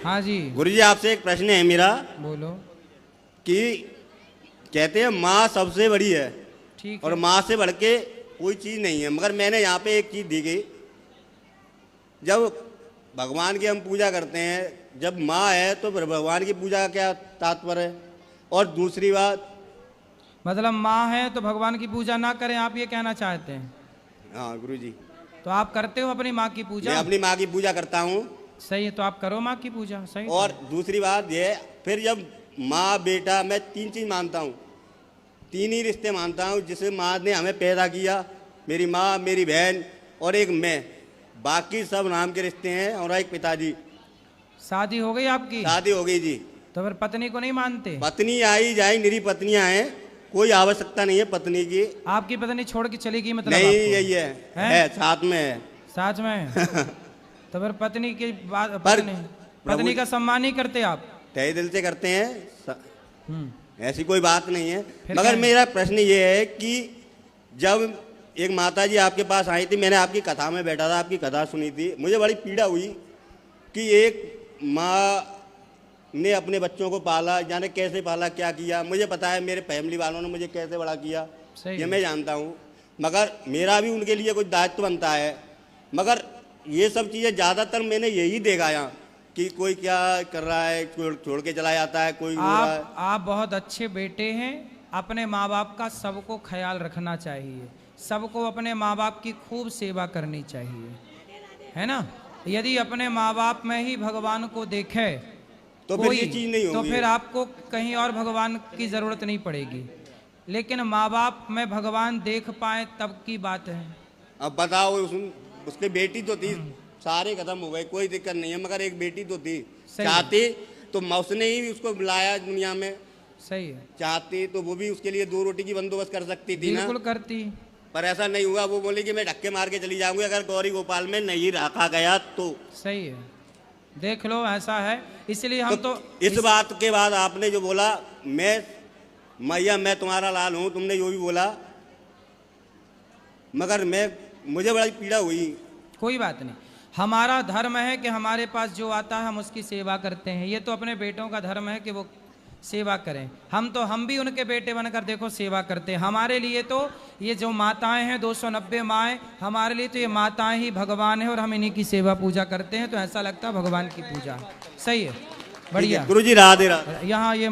हाँ जी गुरुजी, आपसे एक प्रश्न है मेरा बोलो। कि कहते हैं माँ सबसे बड़ी है ठीक और है। माँ से बढ़ के कोई चीज़ नहीं है, मगर मैंने यहाँ पे एक चीज़ दी गई, जब भगवान की हम पूजा करते हैं, जब माँ है तो फिर भगवान की पूजा का क्या तात्पर्य है? और दूसरी बात, मतलब माँ है तो भगवान की पूजा ना करें, आप ये कहना चाहते हैं? हाँ गुरुजी, तो आप करते हो अपनी माँ की मैं पूजा? अपनी माँ की पूजा करता हूँ। सही है, तो आप करो माँ की पूजा। सही और तो। दूसरी बात ये, फिर जब माँ बेटा, मैं तीन चीज़ मानता हूँ, तीन ही रिश्ते मानता हूँ जिसे माँ ने हमें पैदा किया, मेरी माँ, मेरी बहन और एक मैं, बाकी सब नाम के रिश्ते हैं। और एक पिताजी। शादी हो गई आपकी? शादी हो गई जी। तो फिर पत्नी को नहीं मानते? पत्नी आई जाए, मेरी पत्नियां हैं, कोई आवश्यकता नहीं है पत्नी की। आपकी पत्नी छोड़ के चली गई मतलब? नहीं, आपको? यही है साथ में है। साथ में? तो फिर पत्नी की बात, पर पत्नी का सम्मान नहीं करते आप? तहे दिल से करते हैं, ऐसी कोई बात नहीं है। फिर मगर क्या? मेरा प्रश्न ये है कि जब एक माता जी आपके पास आई थी, मैंने आपकी कथा में बैठा था, आपकी कथा सुनी थी, मुझे बड़ी पीड़ा हुई कि एक माँ ने अपने बच्चों को पाला, जाने कैसे पाला, क्या किया। मुझे पता है मेरे फैमिली वालों ने मुझे कैसे बड़ा किया, सही ये है। मैं जानता हूँ, मगर मेरा भी उनके लिए कुछ दायित्व बनता है। मगर ये सब चीज़ें ज़्यादातर मैंने यही देखा यहाँ कि कोई क्या कर रहा है, छोड़ के चला जाता है, कोई रो रहा है। आप बहुत अच्छे बेटे हैं। अपने माँ बाप का सबको ख्याल रखना चाहिए, सबको अपने माँ बाप की खूब सेवा करनी चाहिए, है ना? यदि अपने माँ बाप में ही भगवान को देखे तो फिर ये चीज़ नहीं तो होगी। फिर आपको कहीं और भगवान की जरूरत नहीं पड़ेगी। लेकिन माँ बाप में भगवान देख पाए तब की बात है। अब बताओ, उसकी बेटी तो थी, सारे खत्म हो गए, कोई दिक्कत नहीं है, मगर एक बेटी तो थी, सही है। चाहती तो उसने ही उसको बुलाया दुनिया में, सही है, चाहती तो वो भी उसके लिए दो रोटी की बंदोबस्त कर सकती थी ना। बिल्कुल करती। पर ऐसा नहीं हुआ, वो बोली कि मैं धक्के मार के चली जाऊंगी अगर गौरी गोपाल में नहीं रखा गया तो। सही है, देख लो ऐसा है। इसलिए हम तो इस बात के बाद आपने जो बोला, मैं मैया मैं तुम्हारा लाल हूं, तुमने जो भी बोला, मगर मुझे बड़ी पीड़ा हुई। कोई बात नहीं, हमारा धर्म है कि हमारे पास जो आता है हम उसकी सेवा करते हैं। ये तो अपने बेटों का धर्म है कि वो सेवा करें। हम भी उनके बेटे बनकर देखो सेवा करते हैं। हमारे लिए तो ये जो माताएं हैं 290 माएँ, हमारे लिए तो ये माताएं ही भगवान है और हम इन्हीं की सेवा पूजा करते हैं। तो ऐसा लगता है भगवान की पूजा। सही है, बढ़िया। गुरुजी राधे राधे। यहाँ ये